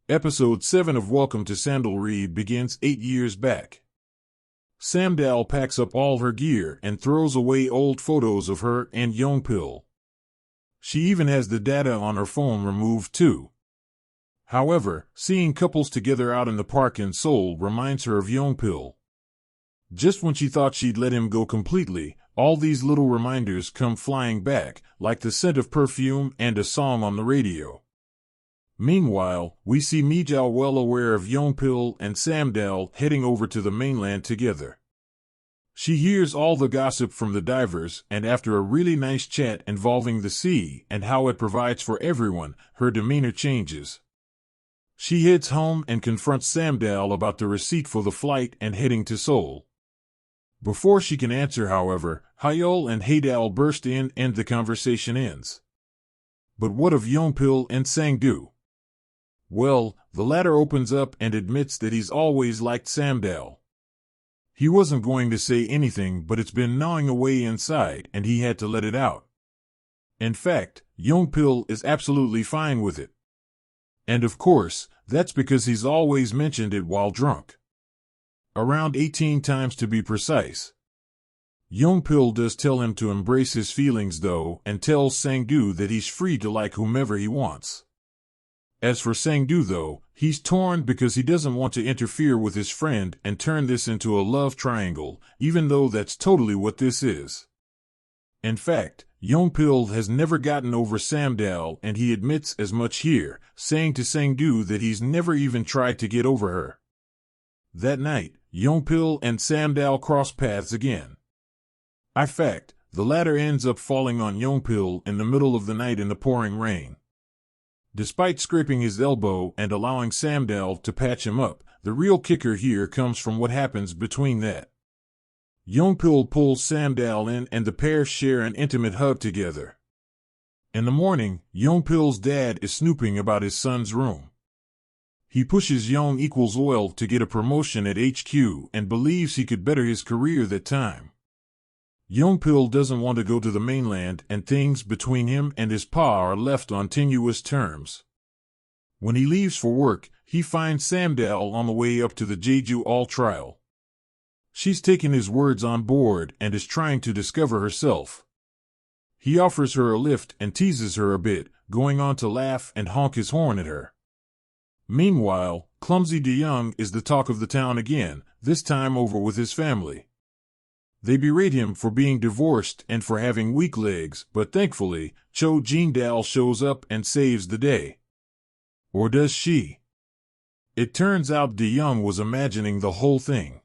Episode 7 of Welcome to Samdal Read begins 8 years back. Samdal packs up all her gear and throws away old photos of her and Yongpil. She even has the data on her phone removed too. However, seeing couples together out in the park in Seoul reminds her of Yongpil. Just when she thought she'd let him go completely, all these little reminders come flying back, like the scent of perfume and a song on the radio. Meanwhile, we see Mijao well aware of Yongpil and Samdal heading over to the mainland together. She hears all the gossip from the divers, and after a really nice chat involving the sea and how it provides for everyone, her demeanor changes. She heads home and confronts Samdal about the receipt for the flight and heading to Seoul. Before she can answer, however, Hyul and Haedal burst in and the conversation ends. But what of Yongpil and Sangdu? Well, the latter opens up and admits that he's always liked Samdal. He wasn't going to say anything, but it's been gnawing away inside and he had to let it out. In fact, Yongpil is absolutely fine with it. And of course, that's because he's always mentioned it while drunk. Around 18 times to be precise. Yongpil does tell him to embrace his feelings though, and tells Sangdu that he's free to like whomever he wants. As for Sangdu though, he's torn because he doesn't want to interfere with his friend and turn this into a love triangle, even though that's totally what this is. In fact, Yongpil has never gotten over Samdal and he admits as much here, saying to Sangdu that he's never even tried to get over her. That night, Yongpil and Samdal cross paths again. In fact, the latter ends up falling on Yongpil in the middle of the night in the pouring rain. Despite scraping his elbow and allowing Samdal to patch him up, the real kicker here comes from what happens between that. Yongpil pulls Samdal in and the pair share an intimate hug together. In the morning, Yongpil's dad is snooping about his son's room. He pushes Yong equals oil to get a promotion at HQ and believes he could better his career that time. Yongpil doesn't want to go to the mainland and things between him and his pa are left on tenuous terms. When he leaves for work, he finds Samdal on the way up to the Jeju All trial. She's taken his words on board and is trying to discover herself. He offers her a lift and teases her a bit, going on to laugh and honk his horn at her. Meanwhile, clumsy De Young is the talk of the town again, this time over with his family. They berate him for being divorced and for having weak legs, but thankfully, Cho Jin-dal shows up and saves the day. Or does she? It turns out De Young was imagining the whole thing.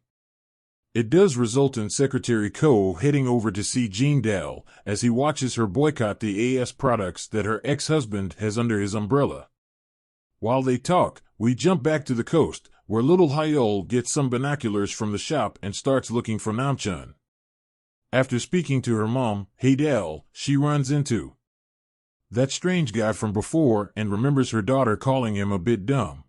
It does result in Secretary Ko heading over to see Jin-dal as he watches her boycott the AS products that her ex-husband has under his umbrella. While they talk, we jump back to the coast, where little Hyul gets some binoculars from the shop and starts looking for Namchun. After speaking to her mom, Haedal, she runs into that strange guy from before and remembers her daughter calling him a bit dumb.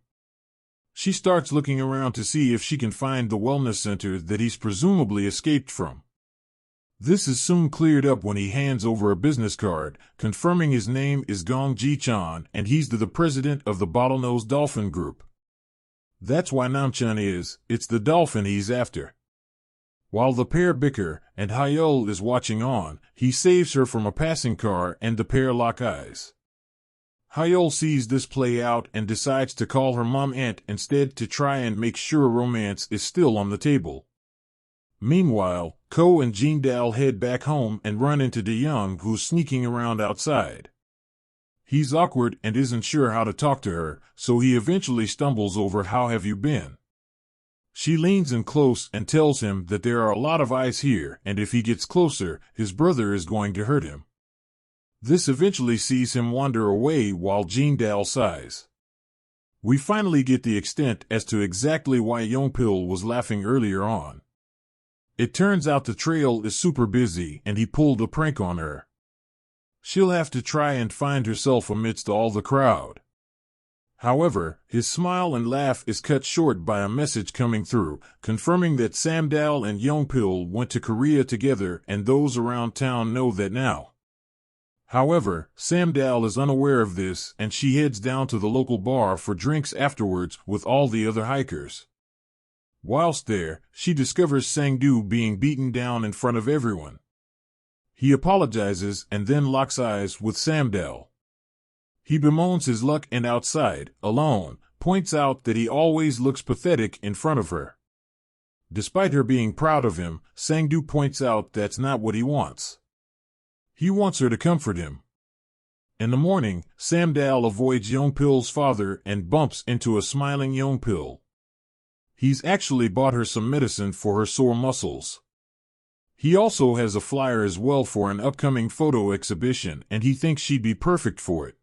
She starts looking around to see if she can find the wellness center that he's presumably escaped from. This is soon cleared up when he hands over a business card, confirming his name is Gong Ji-chan and he's the president of the Bottlenose Dolphin Group. That's why Namchun it's the dolphin he's after. While the pair bicker and Hyul is watching on, he saves her from a passing car and the pair lock eyes. Hyul sees this play out and decides to call her mom aunt instead to try and make sure romance is still on the table. Meanwhile, Ko and Jin-dal head back home and run into De Young, who's sneaking around outside. He's awkward and isn't sure how to talk to her, so he eventually stumbles over "How have you been?" She leans in close and tells him that there are a lot of eyes here and if he gets closer, his brother is going to hurt him. This eventually sees him wander away while Jin-dal sighs. We finally get the extent as to exactly why Yongpil was laughing earlier on. It turns out the trail is super busy and he pulled a prank on her. She'll have to try and find herself amidst all the crowd. However, his smile and laugh is cut short by a message coming through, confirming that Samdal and Yongpil went to Korea together and those around town know that now. However, Samdal is unaware of this and she heads down to the local bar for drinks afterwards with all the other hikers. Whilst there, she discovers Sangdu being beaten down in front of everyone. He apologizes and then locks eyes with Samdal. He bemoans his luck and outside, alone, points out that he always looks pathetic in front of her. Despite her being proud of him, Sangdu points out that's not what he wants. He wants her to comfort him. In the morning, Samdal avoids Yongpil's father and bumps into a smiling Yongpil. He's actually bought her some medicine for her sore muscles. He also has a flyer as well for an upcoming photo exhibition and he thinks she'd be perfect for it.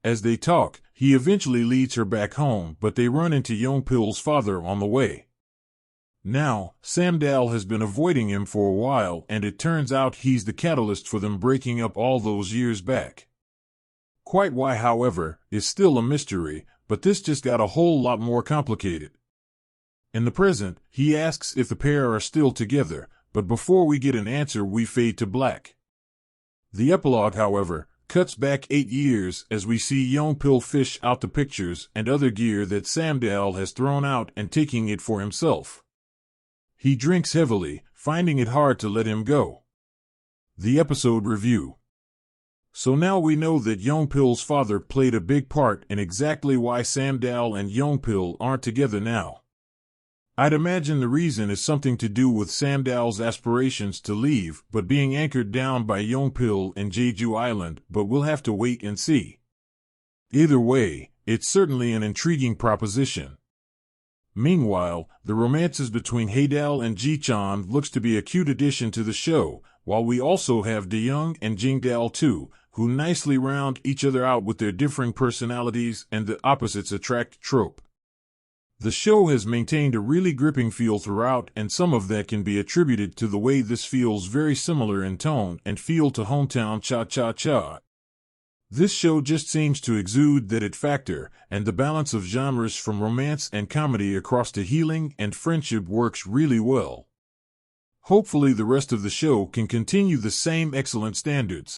As they talk, he eventually leads her back home, but they run into Yongpil's father on the way. Now, Samdal has been avoiding him for a while and it turns out he's the catalyst for them breaking up all those years back. Quite why, however, is still a mystery, but this just got a whole lot more complicated. In the present, he asks if the pair are still together, but before we get an answer we fade to black. The epilogue, however, cuts back 8 years as we see Yongpil fish out the pictures and other gear that Samdal has thrown out and taking it for himself. He drinks heavily, finding it hard to let him go. The episode review. So now we know that Yongpil's father played a big part in exactly why Samdal and Yongpil aren't together now. I'd imagine the reason is something to do with Samdal's aspirations to leave but being anchored down by Yongpil in Jeju Island, but we'll have to wait and see. Either way, it's certainly an intriguing proposition. Meanwhile, the romances between Haedal and Ji-chan looks to be a cute addition to the show, while we also have De-young and Jingdal too, who nicely round each other out with their differing personalities and the opposites attract trope. The show has maintained a really gripping feel throughout, and some of that can be attributed to the way this feels very similar in tone and feel to Hometown Cha-Cha-Cha. This show just seems to exude that it factor, and the balance of genres from romance and comedy across to healing and friendship works really well. Hopefully the rest of the show can continue the same excellent standards.